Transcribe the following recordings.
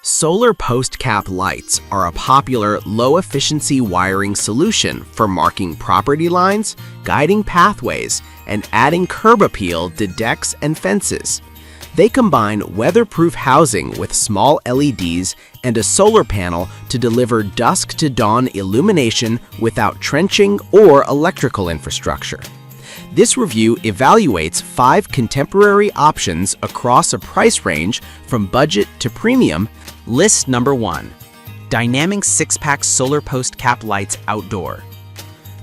Solar post cap lights are a popular low-efficiency wiring solution for marking property lines, guiding pathways, and adding curb appeal to decks and fences. They combine weatherproof housing with small LEDs and a solar panel to deliver dusk-to-dawn illumination without trenching or electrical infrastructure. This review evaluates 5 contemporary options across a price range from budget to premium. List number 1. Dynamic 6-pack solar post cap lights outdoor.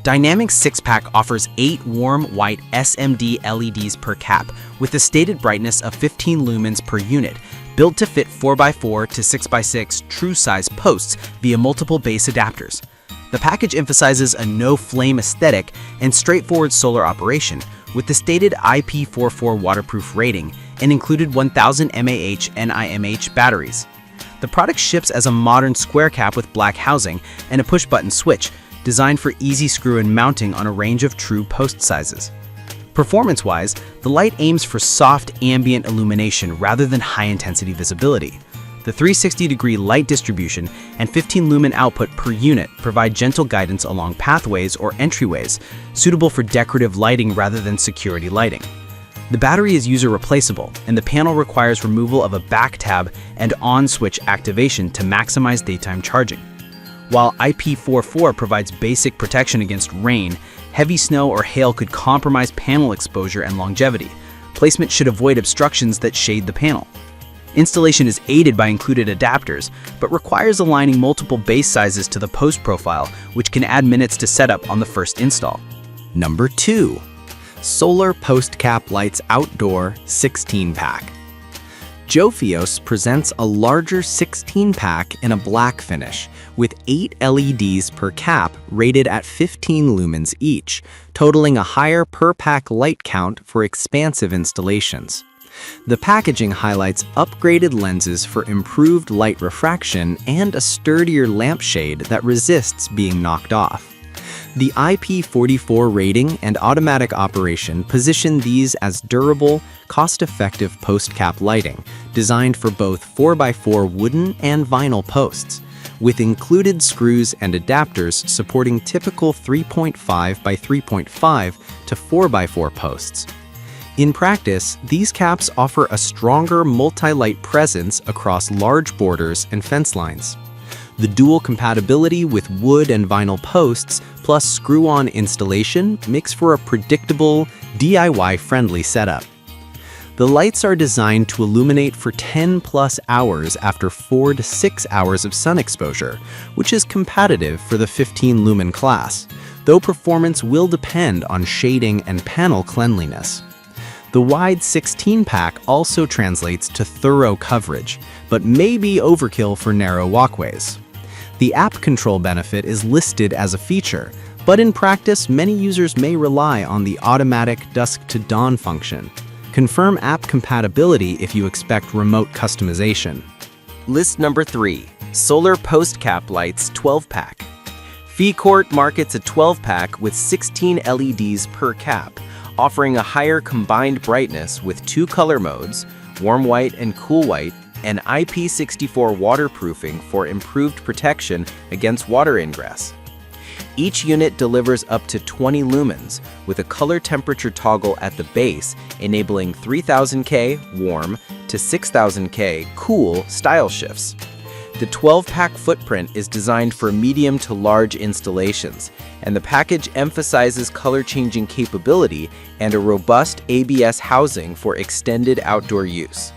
Dynamic 6-pack offers 8 warm white SMD LEDs per cap with a stated brightness of 15 lumens per unit, built to fit 4x4 to 6x6 true-size posts via multiple base adapters. The package emphasizes a no-flame aesthetic and straightforward solar operation, with the stated IP44 waterproof rating and included 1000 mAh NiMH batteries. The product ships as a modern square cap with black housing and a push-button switch, designed for easy screw-in mounting on a range of true post sizes. Performance-wise, the light aims for soft ambient illumination rather than high-intensity visibility. The 360-degree light distribution and 15 lumen output per unit provide gentle guidance along pathways or entryways, suitable for decorative lighting rather than security lighting. The battery is user replaceable, and the panel requires removal of a back tab and on-switch activation to maximize daytime charging. While IP44 provides basic protection against rain, heavy snow or hail could compromise panel exposure and longevity. Placement should avoid obstructions that shade the panel. Installation is aided by included adapters, but requires aligning multiple base sizes to the post profile, which can add minutes to setup on the first install. Number 2. Solar post cap lights outdoor 16-pack. Jophios presents a larger 16-pack in a black finish, with 8 LEDs per cap rated at 15 lumens each, totaling a higher per-pack light count for expansive installations. The packaging highlights upgraded lenses for improved light refraction and a sturdier lampshade that resists being knocked off. The IP44 rating and automatic operation position these as durable, cost-effective post-cap lighting, designed for both 4x4 wooden and vinyl posts, with included screws and adapters supporting typical 3.5 by 3.5 to 4x4 posts. In practice, these caps offer a stronger multi-light presence across large borders and fence lines. The dual compatibility with wood and vinyl posts plus screw-on installation makes for a predictable, DIY-friendly setup. The lights are designed to illuminate for 10+ hours after 4 to 6 hours of sun exposure, which is competitive for the 15-lumen class, though performance will depend on shading and panel cleanliness. The wide 16-pack also translates to thorough coverage, but may be overkill for narrow walkways. The app control benefit is listed as a feature, but in practice, many users may rely on the automatic dusk-to-dawn function. Confirm app compatibility if you expect remote customization. List number 3. Solar post cap lights 12-pack. Fecourt markets a 12-pack with 16 LEDs per cap, offering a higher combined brightness with 2 color modes, warm white and cool white, and IP64 waterproofing for improved protection against water ingress. Each unit delivers up to 20 lumens, with a color temperature toggle at the base, enabling 3000K warm to 6000K cool style shifts. The 12-pack footprint is designed for medium to large installations, and the package emphasizes color-changing capability and a robust ABS housing for extended outdoor use.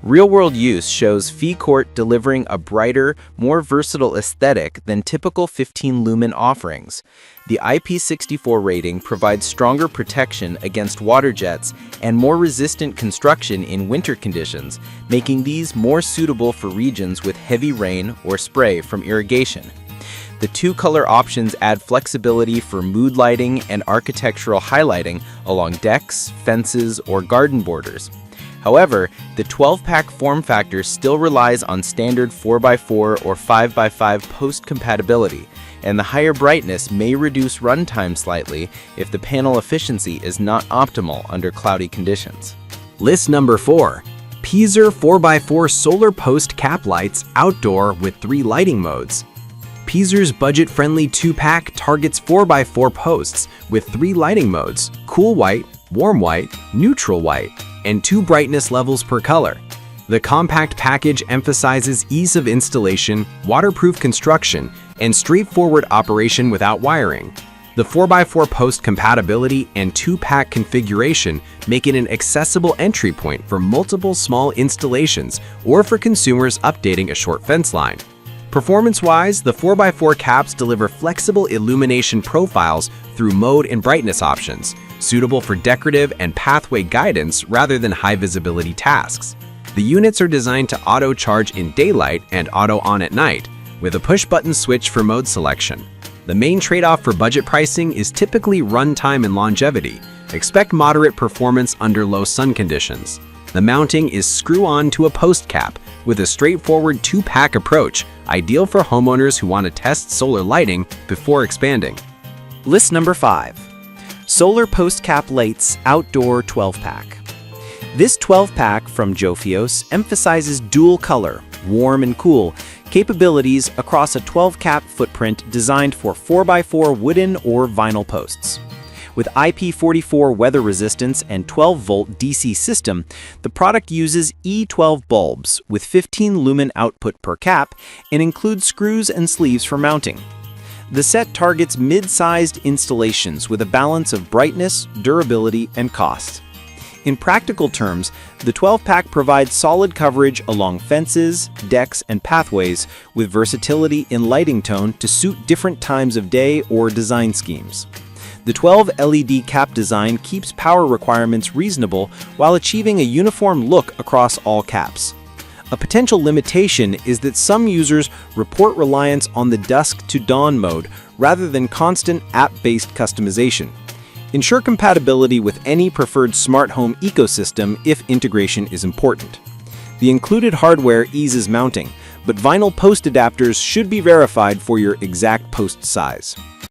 Real-world use shows Fecourt delivering a brighter, more versatile aesthetic than typical 15-lumen offerings. The IP64 rating provides stronger protection against water jets and more resistant construction in winter conditions, making these more suitable for regions with heavy rain or spray from irrigation. The 2 color options add flexibility for mood lighting and architectural highlighting along decks, fences, or garden borders. However, the 12-pack form factor still relies on standard 4x4 or 5x5 post compatibility, and the higher brightness may reduce runtime slightly if the panel efficiency is not optimal under cloudy conditions. List number 4. Peezer 4x4 solar post cap lights outdoor with 3 lighting modes. Peezer's budget-friendly 2-pack targets 4x4 posts with 3 lighting modes: cool white, warm white, neutral white, and 2 brightness levels per color. The compact package emphasizes ease of installation, waterproof construction, and straightforward operation without wiring. The 4x4 post compatibility and 2-pack configuration make it an accessible entry point for multiple small installations or for consumers updating a short fence line. Performance-wise, the 4x4 caps deliver flexible illumination profiles through mode and brightness options, suitable for decorative and pathway guidance rather than high-visibility tasks. The units are designed to auto-charge in daylight and auto-on at night, with a push-button switch for mode selection. The main trade-off for budget pricing is typically runtime and longevity. Expect moderate performance under low sun conditions. The mounting is screw-on to a post cap with a straightforward 2-pack approach, ideal for homeowners who want to test solar lighting before expanding. List number 5. Solar Post Cap Lights Outdoor 12-Pack. This 12-pack from Jofios emphasizes dual color, warm and cool, capabilities across a 12-cap footprint designed for 4x4 wooden or vinyl posts. With IP44 weather resistance and 12-volt DC system, the product uses E12 bulbs with 15 lumen output per cap and includes screws and sleeves for mounting. The set targets mid-sized installations with a balance of brightness, durability, and cost. In practical terms, the 12-pack provides solid coverage along fences, decks, and pathways with versatility in lighting tone to suit different times of day or design schemes. The 12 LED cap design keeps power requirements reasonable while achieving a uniform look across all caps. A potential limitation is that some users report reliance on the dusk to dawn mode rather than constant app-based customization. Ensure compatibility with any preferred smart home ecosystem if integration is important. The included hardware eases mounting, but vinyl post adapters should be verified for your exact post size.